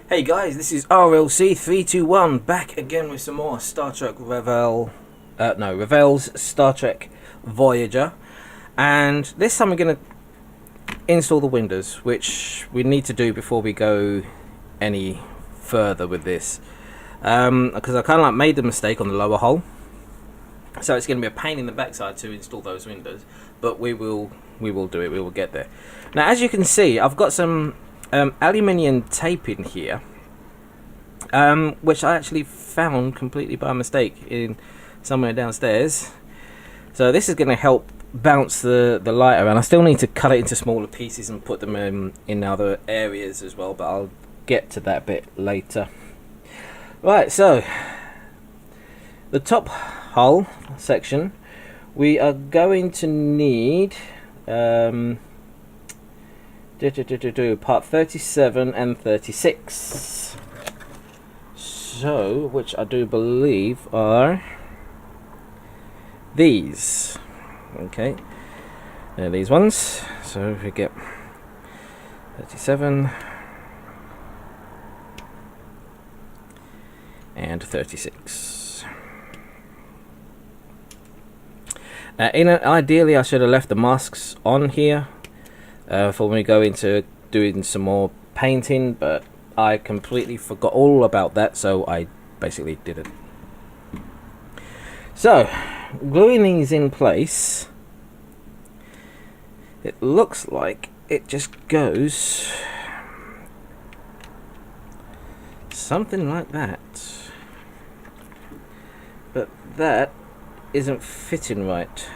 Hey guys, this is RLC321 back again with some more Star Trek Revell. Revell's Star Trek Voyager. And this time we're going to install the windows, which we need to do before we go any further with this. Because I kind of made the mistake on the lower hull. So it's going to be a pain in the backside to install those windows. But we will do it, we will get there. Now as you can see, I've got some aluminium tape in here, which I actually found completely by mistake in somewhere downstairs. So this is going to help bounce the light around. I still need to cut it into smaller pieces and put them in other areas as well, but I'll get to that bit later. Right, so the top hull section, we are going to need part 37 and 36, so which I do believe are these. Okay, they're these ones. So if we get 37 and 36. Ideally I should have left the masks on here for when we go into doing some more painting, but I completely forgot all about that, so I basically did it. So gluing these in place, it looks like it just goes something like that, but that isn't fitting right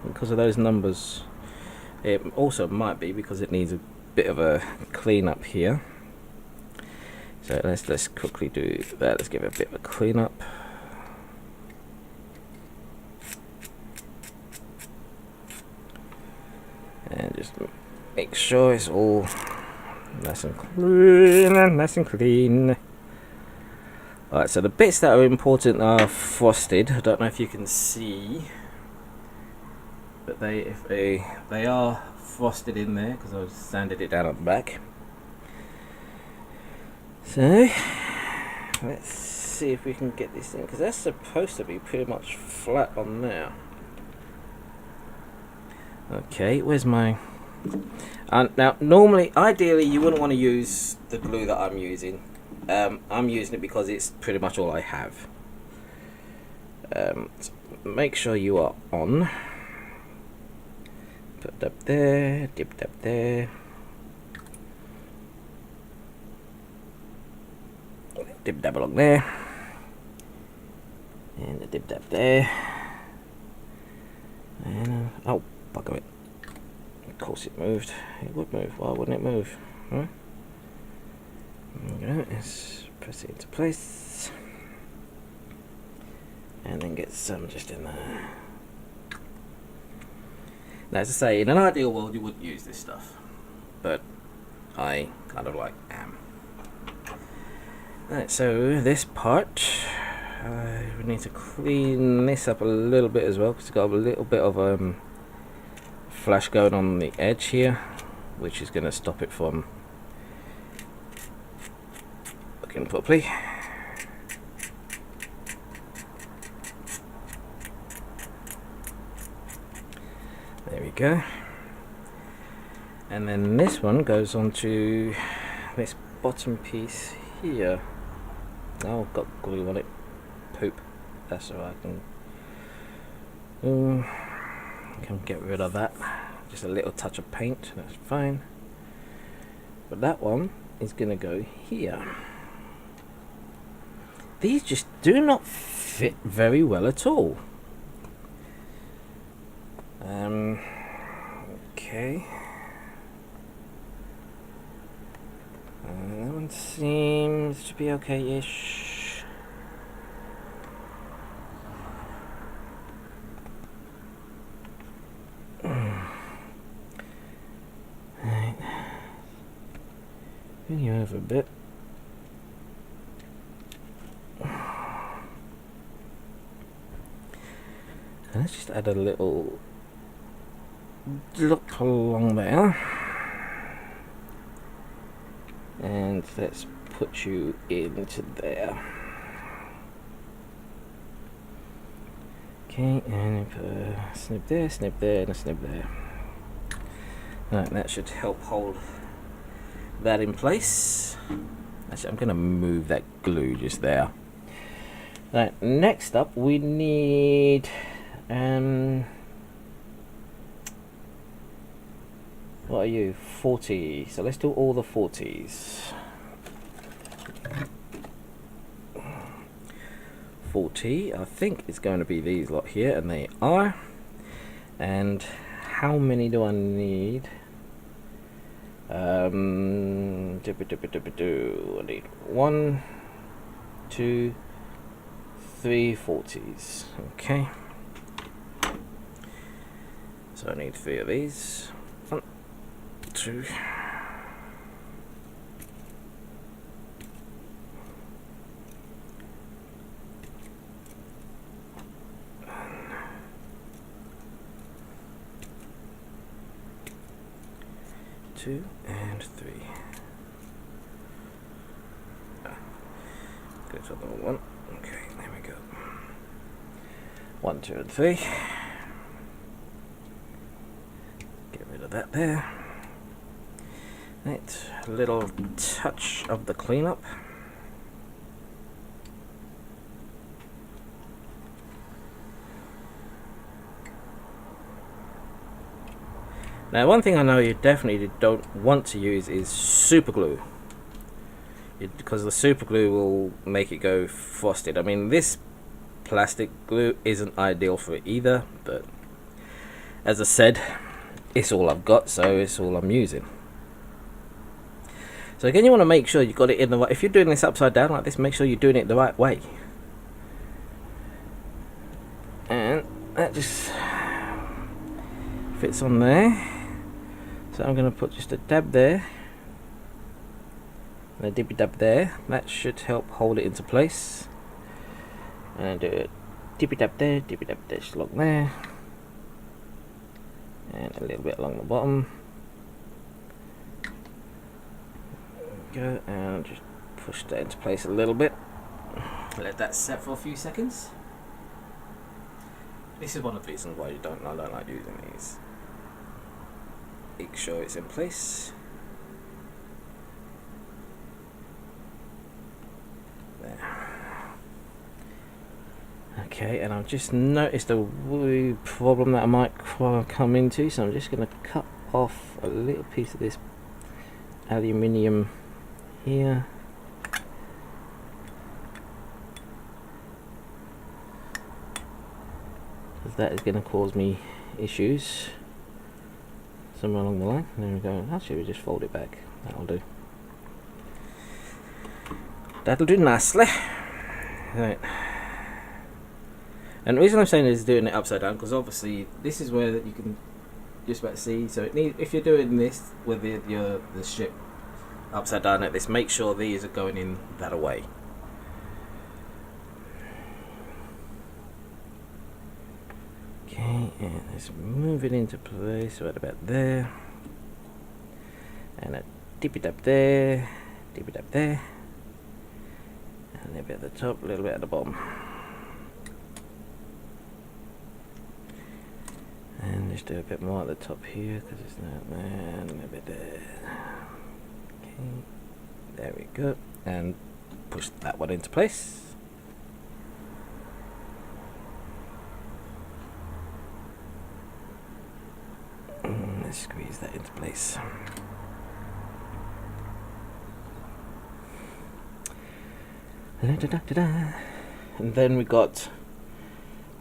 because of those numbers. It also might be because it needs a bit of a clean up here. So let's quickly do that. Let's give it a bit of a clean up. And just make sure it's all nice and clean. Alright, so the bits that are important are frosted. I don't know if you can see, but they are frosted in there because I've sanded it down at the back. So let's see if we can get this in, because that's supposed to be pretty much flat on there. Okay, where's my... now normally, ideally you wouldn't want to use the glue that I'm using. I'm using it because it's pretty much all I have. So make sure you are on. Put it up there, dip it up there. Dip dab along there. And a dip dab there. And oh, bugger it. Of course it moved. It would move. Why wouldn't it move? Huh? There we go. Let's press it into place. And then get some just in there. Now, as I say, in an ideal world you wouldn't use this stuff, but I kind of like am. Right, so this part, we need to clean this up a little bit as well, because it's got a little bit of flash going on the edge here, which is going to stop it from looking properly. There we go. And then this one goes onto this bottom piece here. Oh, got glue on it. Poop. That's alright. Can get rid of that. Just a little touch of paint. That's fine. But that one is going to go here. These just do not fit very well at all. Okay. That one seems to be okay-ish. Right. Bring you over a bit. Let's just add a little look along there. And let's put you into there. Okay, and snip there, and a snip there. Right, that should help hold that in place. Actually, I'm going to move that glue just there. Right, next up we need what are you? 40. So let's do all the 40s. 40, I think it's going to be these lot here, and they are. And how many do I need? I need 1, 2, 3 40s. Okay. So I need 3 of these. 1, 2. 2 and 3. Go to the one. Okay, there we go. 1, 2, and 3. Get rid of that there. Right, a little touch of the cleanup. Now, one thing I know you definitely don't want to use is super glue, because the super glue will make it go frosted. I mean, this plastic glue isn't ideal for it either, but as I said, it's all I've got, so it's all I'm using. So again, you want to make sure you got it in the right. If you're doing this upside down like this, make sure you're doing it the right way. And that just fits on there. So I'm going to put just a dab there and a dippy dab there. That should help hold it into place. And do a dippy dab there, just along there, and a little bit along the bottom. There we go, and just push that into place a little bit. Let that set for a few seconds. This is one of the reasons why I don't like using these. Make sure it's in place. There. Okay, and I've just noticed a wee problem that I might come into, so I'm just going to cut off a little piece of this aluminium here. Because that is going to cause me issues somewhere along the line. There we go. Actually, we just fold it back. That'll do. That'll do nicely. Right. And the reason I'm saying is doing it upside down, because obviously this is where you can just about see. So it need, if you're doing this with the ship upside down like this, make sure these are going in that way. Okay, and let's move it into place right about there. And a dippy dab there, dippy dab there. And a little bit at the top, a little bit at the bottom. And just do a bit more at the top here, because it's not there, and a little bit there. Okay, there we go. And push that one into place. Let's squeeze that into place. And then we got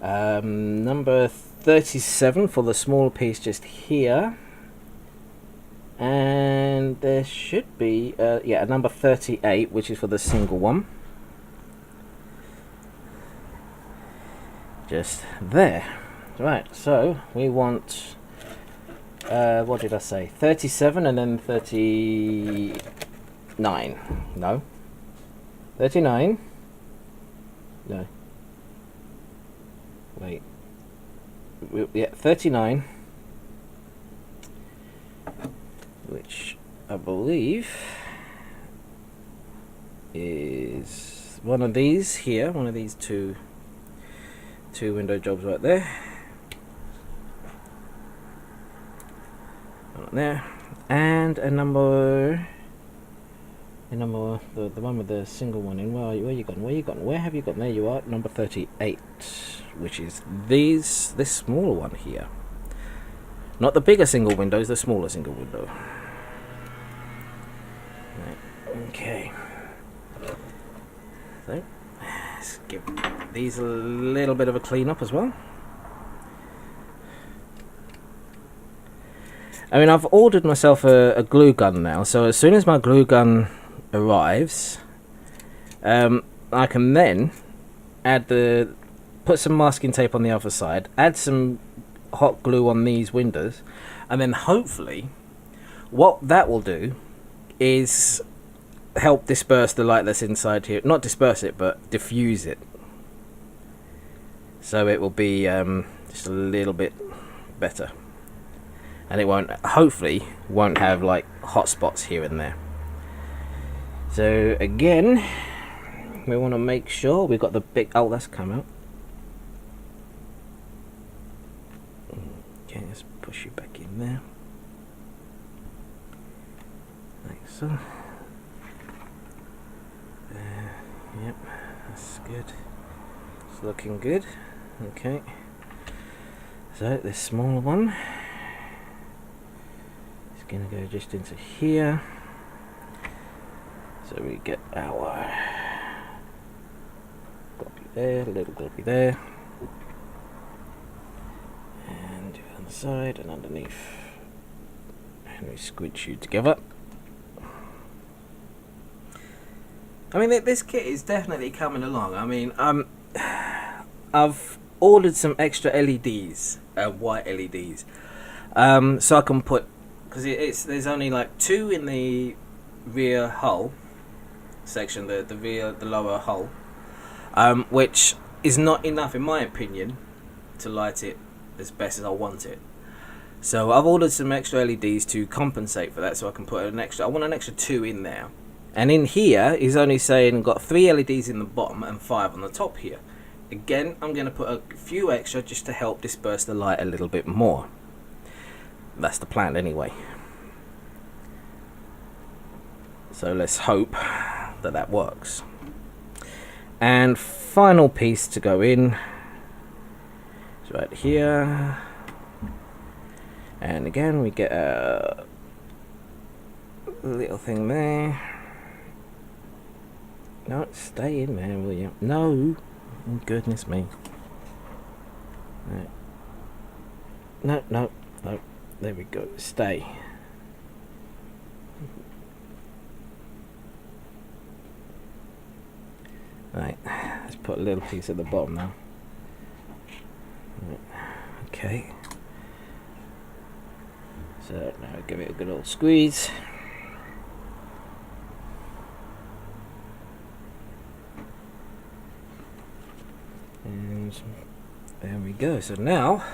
number 37 for the small piece just here, and there should be yeah, number 38, which is for the single one, just there. Right, so we want what did I say, 37 and then 39, no, 39, no, wait, yeah, 39, which I believe is one of these here, one of these two window jobs right there. One there, and a number. The one with the single one in. Where you gone? Where you gone? Where have you gone? There you are, number 38, which is this smaller one here. Not the bigger single windows, the smaller single window. Right. Okay. So let's give these a little bit of a clean up as well. I mean, I've ordered myself a glue gun now, so as soon as my glue gun arrives, I can then put some masking tape on the other side, add some hot glue on these windows, and then hopefully what that will do is help disperse the light that's inside here. Not disperse it, but diffuse it, so it will be just a little bit better, and it hopefully won't have like hot spots here and there. So again, we want to make sure we've got the big... Oh, that's come out. Okay, let's push you back in there. Like so. Yep, that's good. It's looking good. Okay. So this smaller one is going to go just into here. So we get our gloppy there, a little gloppy there, and do it on the side and underneath, and we squidge you together. I mean, this kit is definitely coming along. I mean, I've ordered some extra LEDs, white LEDs, so I can put, because there's only like 2 in the rear hull section, the lower hull, which is not enough in my opinion to light it as best as I want it. So I've ordered some extra LEDs to compensate for that, so I can put I want an extra 2 in there. And in here is only saying got 3 LEDs in the bottom and 5 on the top here. Again, I'm going to put a few extra just to help disperse the light a little bit more. That's the plan anyway. So let's hope that works. And final piece to go in is right here, and again we get a little thing there. No, stay in there, will you? No, goodness me. No, there we go, stay. Right, let's put a little piece at the bottom now. Right. Okay. So now give it a good old squeeze. And there we go. So now,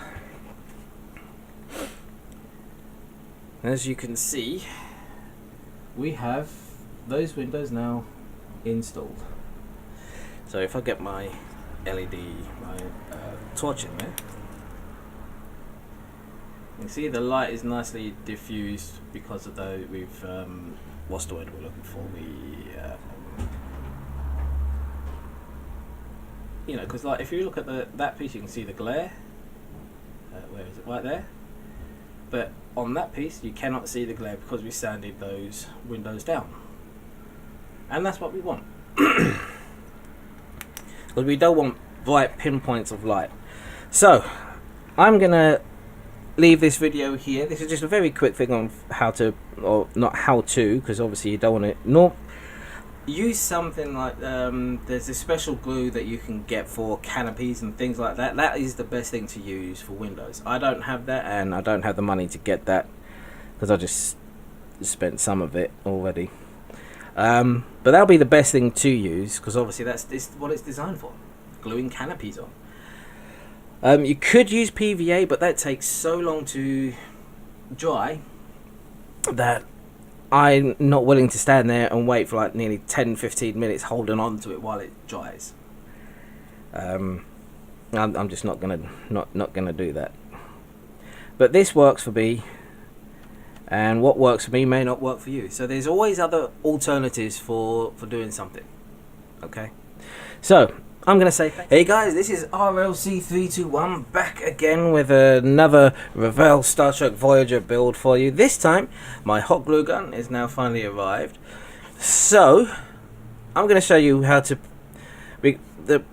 as you can see, we have those windows now installed. So if I get my LED, my torch in there, you can see the light is nicely diffused because of we've what's the word we're looking for? You know, because like if you look at that piece, you can see the glare. Where is it? Right there. But on that piece, you cannot see the glare because we sanded those windows down, and that's what we want. Because we don't want bright pinpoints of light. So I'm gonna leave this video here. This is just a very quick thing on how to, or not how to, because obviously you don't want to use something like there's this special glue that you can get for canopies and things like that. That is the best thing to use for windows. I don't have that, and I don't have the money to get that because I just spent some of it already. But that'll be the best thing to use, because obviously that's what it's designed for, gluing canopies on. You could use PVA, but that takes so long to dry that I'm not willing to stand there and wait for like nearly 10-15 minutes holding on to it while it dries. I'm just not gonna do that. But this works for me, and what works for me may not work for you. So there's always other alternatives for doing something. Okay, so I'm gonna say, hey guys, this is RLC321 back again with another Revell Star Trek Voyager build for you. This time my hot glue gun is now finally arrived, so I'm gonna show you how to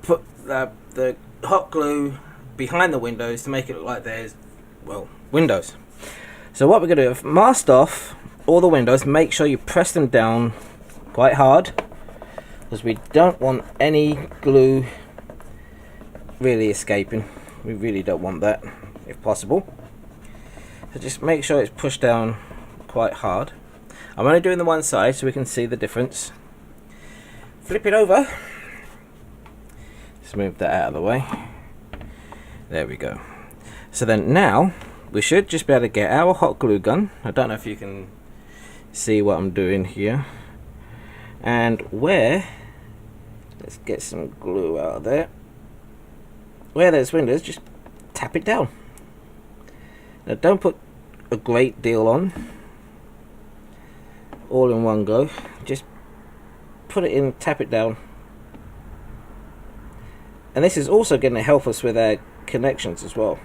put the hot glue behind the windows to make it look like there's, well, windows. So what we're gonna do is mask off all the windows. Make sure you press them down quite hard, because we don't want any glue really escaping. We really don't want that, if possible. So just make sure it's pushed down quite hard. I'm only doing the one side so we can see the difference. Flip it over. Just move that out of the way. There we go. So then now we should just be able to get our hot glue gun. I don't know if you can see what I'm doing here. And where, let's get some glue out of there. Where there's windows, just tap it down. Now don't put a great deal on, all in one go. Just put it in, tap it down. And this is also going to help us with our connections as well.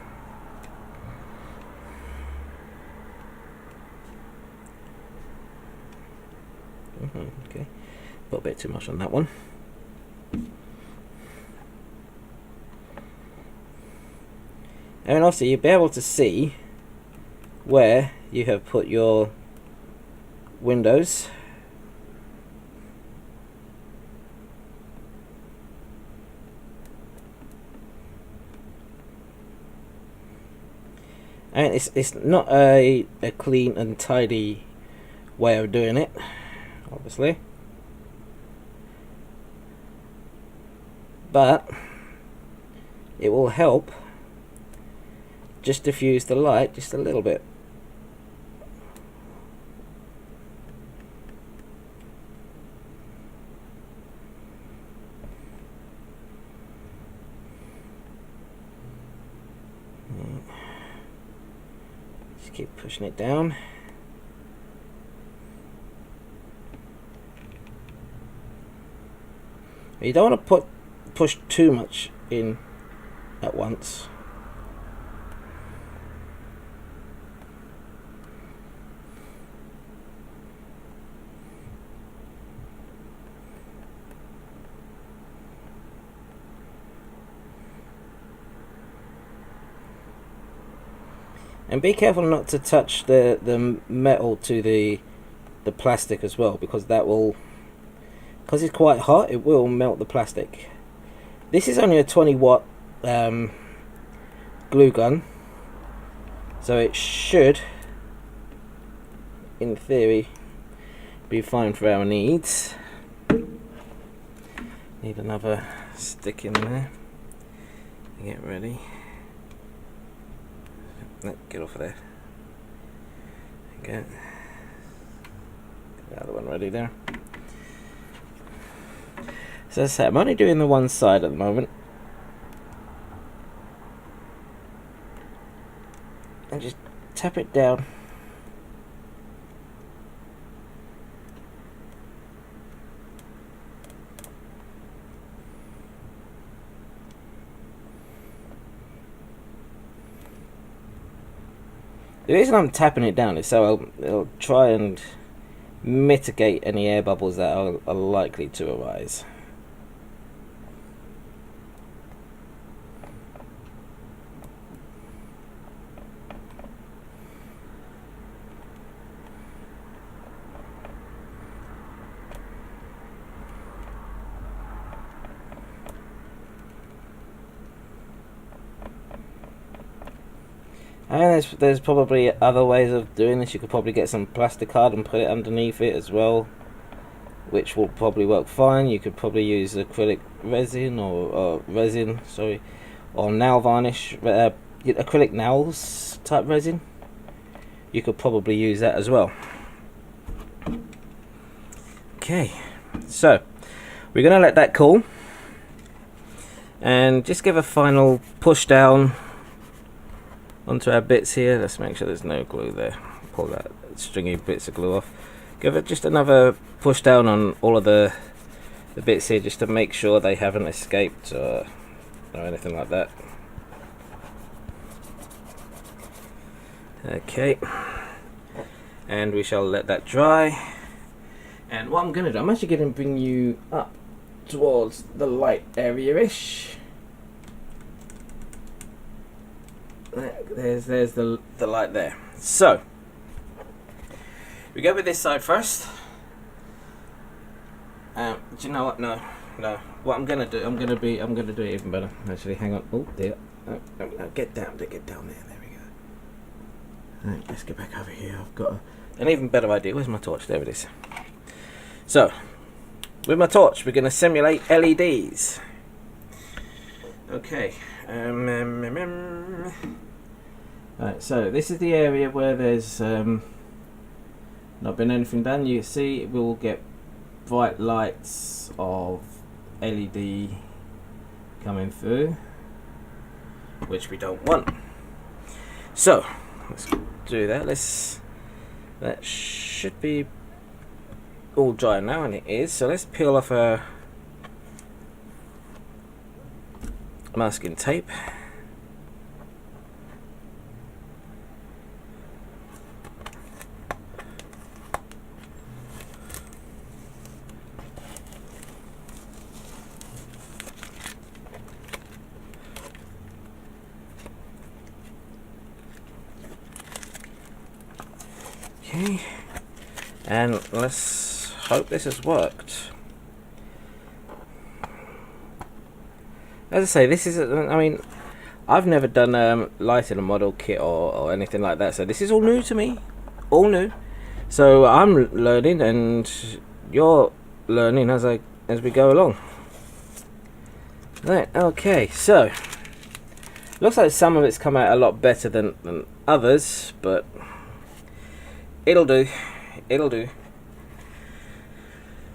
Okay, put a bit too much on that one. And also you'll be able to see where you have put your windows. And it's not a clean and tidy way of doing it, obviously, but it will help just diffuse the light just a little bit. Just keep pushing it down. You don't want to push too much in at once. And be careful not to touch the metal to the plastic as well, because that will, because it's quite hot, it will melt the plastic. This is only a 20-watt glue gun, so it should, in theory, be fine for our needs. Need another stick in there. Get ready. Get off of there. Get the other one ready there. So as I said, I'm only doing the one side at the moment. And just tap it down. The reason I'm tapping it down is so it'll try and mitigate any air bubbles that are likely to arise. And there's probably other ways of doing this. You could probably get some plastic card and put it underneath it as well, which will probably work fine. You could probably use acrylic resin or nail varnish, acrylic nails type resin. You could probably use that as well. Okay, so we're going to let that cool and just give a final push down onto our bits here. Let's make sure there's no glue there. Pull that stringy bits of glue off. Give it just another push down on all of the bits here, just to make sure they haven't escaped or anything like that. Okay, and we shall let that dry. And what I'm going to do, I'm actually going to bring you up towards the light area-ish. There's the light there. So we go with this side first. Do you know what? No. What I'm gonna do, I'm gonna do it even better. Actually, hang on. Oh dear. No, get down there. There we go. Right, let's get back over here. I've got an even better idea. Where's my torch? There it is. So, with my torch, we're gonna simulate LEDs. Okay. Right. So this is the area where there's not been anything done. You see, we'll get bright lights of LED coming through, which we don't want. So let's do that. That should be all dry now, and it is. So let's peel off our masking tape. Okay, and let's hope this has worked. As I say, this is, I mean, I've never done light in a model kit or anything like that, so this is all new to me, all new. So I'm learning, and you're learning as we go along. Right, okay, so looks like some of it's come out a lot better than others, but it'll do.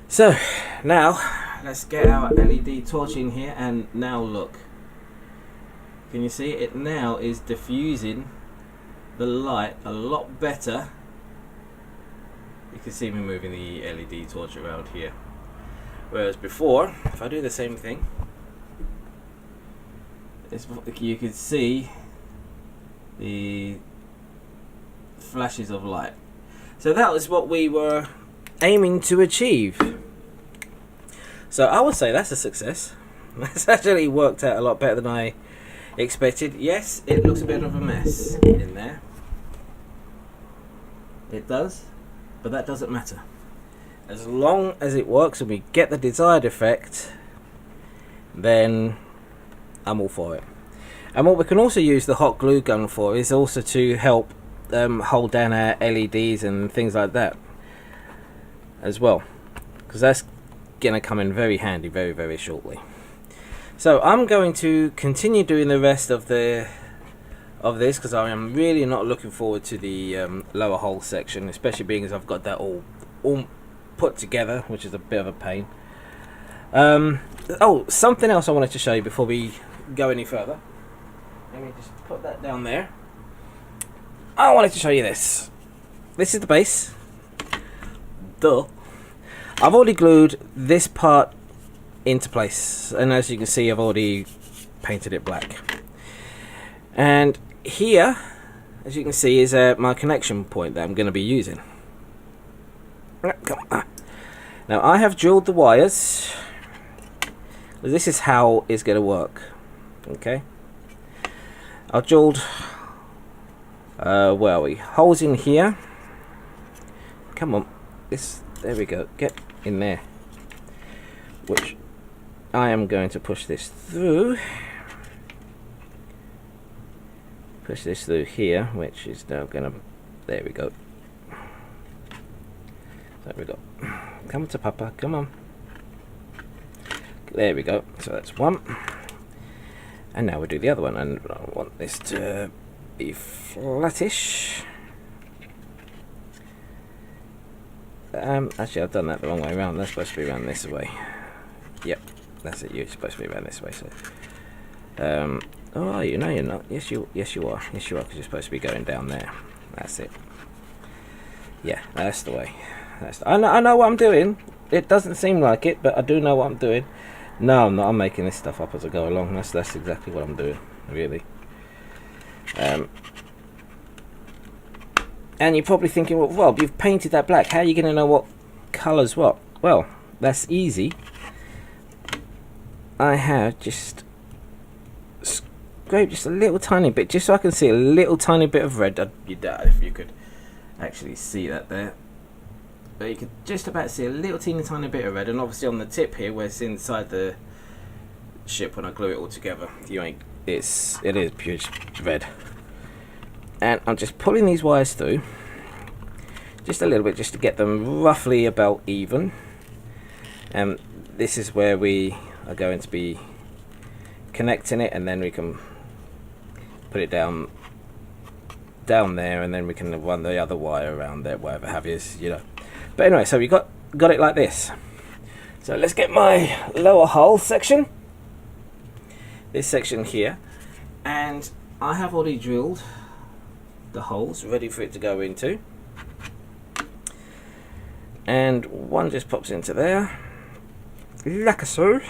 So now let's get our LED torch in here, and now look. Can you see it now is diffusing the light a lot better. You can see me moving the LED torch around here. Whereas before, if I do the same thing, you could see the flashes of light. So that was what we were aiming to achieve. So I would say that's a success. That's actually worked out a lot better than I expected. Yes, it looks a bit of a mess in there. It does, but that doesn't matter. As long as it works and we get the desired effect, then I'm all for it. And what we can also use the hot glue gun for is also to help hold down our LEDs and things like that as well, because that's gonna come in very handy very shortly. So I'm going to continue doing the rest of this, because I am really not looking forward to the lower hole section, especially being as I've got that all put together, which is a bit of a pain. Oh, something else I wanted to show you before we go any further. Let me just put that down there. I wanted to show you this. This is the base. Duh. I've already glued this part into place, and as you can see, I've already painted it black. And here, as you can see, is my connection point that I'm going to be using. Come on. Now I have drilled the wires. This is how it's going to work. Okay. I've drilled where are we? Holes in here. Come on. There we go. Get in there. Which I am going to push this through. Push this through here, which is now gonna. There we go. There we go. Come to Papa. Come on. There we go. So that's one. And now we do the other one, and I want this to be flattish. Actually, I've done that the wrong way around. That's supposed to be around this way. Yep, that's it. You're supposed to be around this way. So, oh, are you? No, you're not. Yes, you are. Yes, you are. Because you're supposed to be going down there. That's it. Yeah, that's the way. I know what I'm doing. It doesn't seem like it, but I do know what I'm doing. No, I'm not. I'm making this stuff up as I go along. That's exactly what I'm doing, really. And you're probably thinking, well, Rob, you've painted that black. How are you going to know what colour's what? Well, that's easy. I have just scraped just a little tiny bit, just so I can see a little tiny bit of red. You'd doubt if you could actually see that there. But you could just about see a little teeny tiny bit of red. And obviously on the tip here, where it's inside the ship, when I glue it all together, it is pure red. And I'm just pulling these wires through just a little bit, just to get them roughly about even. And this is where we are going to be connecting it, and then we can put it down there, and then we can run the other wire around there, whatever have you, But anyway, so we got it like this. So let's get my lower hull section, this section here, and I have already drilled the holes ready for it to go into, and one just pops into there like so,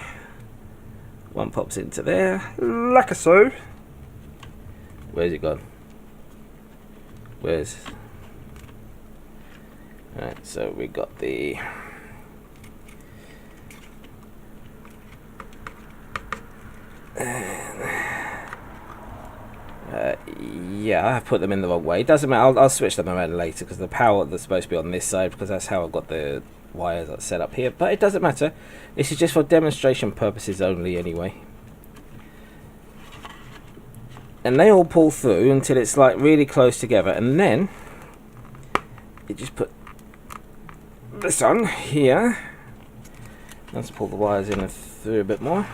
one pops into there like so. Where's it gone? Right, so we got the yeah, I have put them in the wrong way. It doesn't matter. I'll switch them around later, because the power that's supposed to be on this side, because that's how I've got the wires set up here. But it doesn't matter. This is just for demonstration purposes only anyway. And they all pull through until it's like really close together, and then you just put this on here. Let's pull the wires in and through a bit more.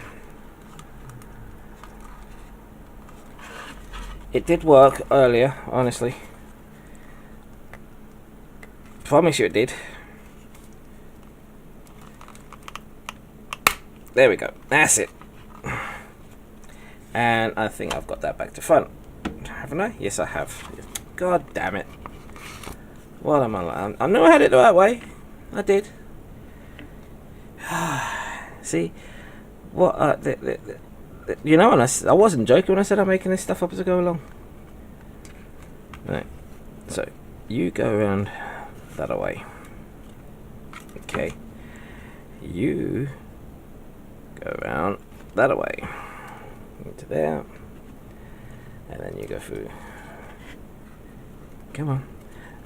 It did work earlier, honestly. Promise you it did. There we go. That's it. And I think I've got that back to front. Haven't I? Yes, I have. God damn it. What am I like? I knew I had it the right way. I did. See? What? You know, and I wasn't joking when I said I'm making this stuff up as I go along. Right. So, you go around that way. Okay. You go around that way. Into there. And then you go through. Come on.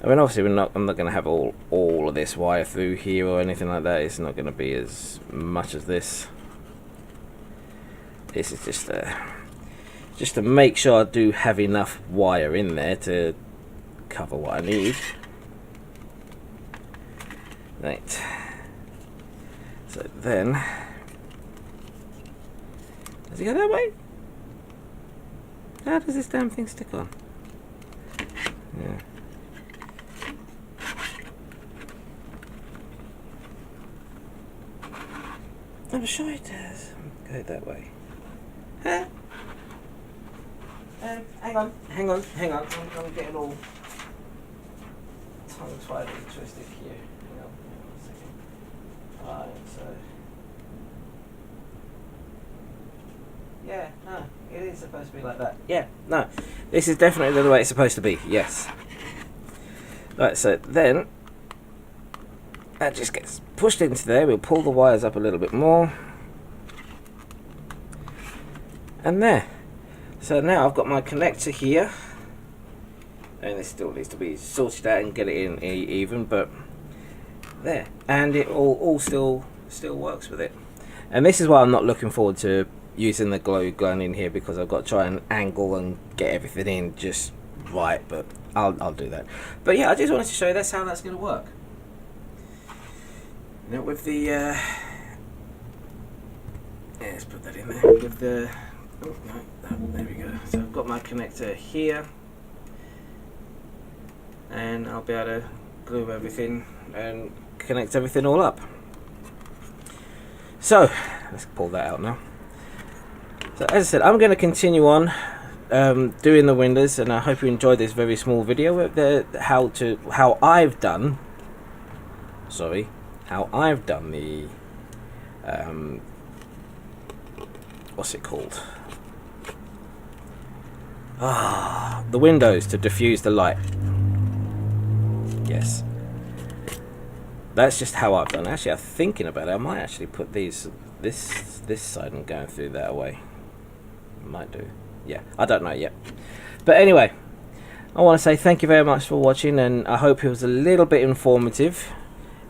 I mean, obviously I'm not going to have all of this wire through here or anything like that. It's not going to be as much as this. This is just to make sure I do have enough wire in there to cover what I need. Right. So then, does it go that way? How does this damn thing stick on? Yeah. I'm sure it does. Go that way. Huh? Hang on. I'm getting all tongue-tied and twisted here. Hang on 1 second. Alright, so... Yeah, no, it is supposed to be like that. Yeah, no, this is definitely the way it's supposed to be, yes. Right, so then, that just gets pushed into there. We'll pull the wires up a little bit more. And there. So now I've got my connector here. And this still needs to be sorted out and get it in even, but there. And it all still works with it. And this is why I'm not looking forward to using the glow gun in here, because I've got to try and angle and get everything in just right, but I'll do that. But yeah, I just wanted to show you that's how that's going to work. Now with the yeah, let's put that in there. With the oh, no, there we go. So I've got my connector here, and I'll be able to glue everything and connect everything all up. So let's pull that out now. So as I said, I'm going to continue on doing the windows, and I hope you enjoyed this very small video with how I've done the what's it called? The windows to diffuse the light. Yes, that's just how I've done. Actually, I'm thinking about it. I might actually put these this side and going through that way. Might do. Yeah, I don't know yet. But anyway, I want to say thank you very much for watching, and I hope it was a little bit informative.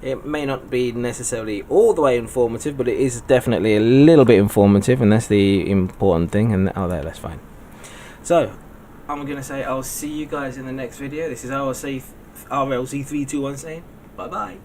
It may not be necessarily all the way informative, but it is definitely a little bit informative, and that's the important thing. And that's fine. So I'm going to say I'll see you guys in the next video. This is RLC321 saying bye bye.